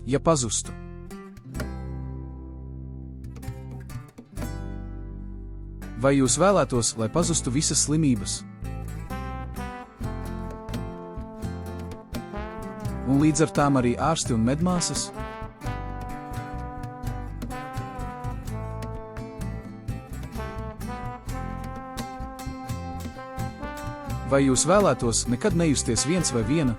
ja pazustu? Vai jūs vēlētos, lai pazustu visas slimības? Un līdz ar tām arī ārsti un medmāsas? Vai jūs vēlētos nekad nejusties viens vai viena?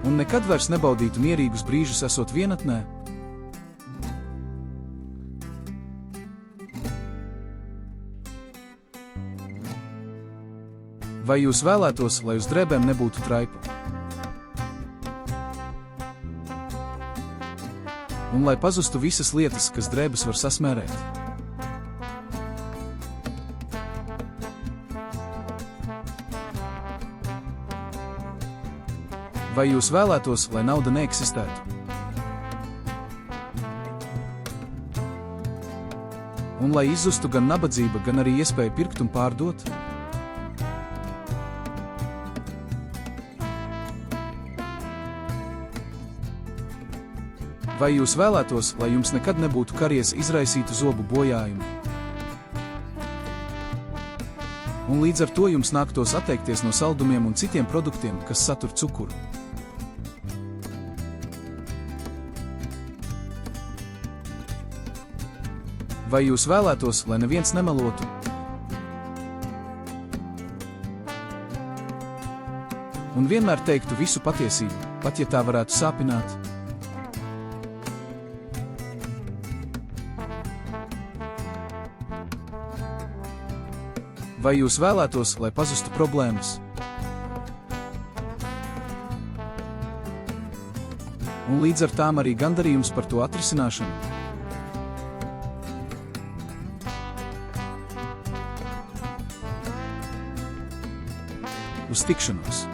Un nekad vairs nebaudītu mierīgus brīžus esot vienatnē? Vai jūs vēlētos, lai uz drēbēm nebūtu traipu? Un lai pazustu visas lietas, kas drēbes var sasmērēt? Vai jūs vēlētos, lai nauda neeksistētu? Un lai izzustu gan nabadzība, gan arī iespēja pirkt un pārdot? Vai jūs vēlētos, lai jums nekad nebūtu karies izraisītu zobu bojājumu? Un līdz ar to jums nāktos atteikties no saldumiem un citiem produktiem, kas satur cukuru? Vai jūs vēlētos, lai neviens nemelotu? Un vienmēr teiktu visu patiesību, pat ja tā varētu sāpināt? Vai jūs vēlētos, lai pazustu problēmas? Un līdz ar tām arī gandarījums par to atrisināšanu? Uz tikšanos!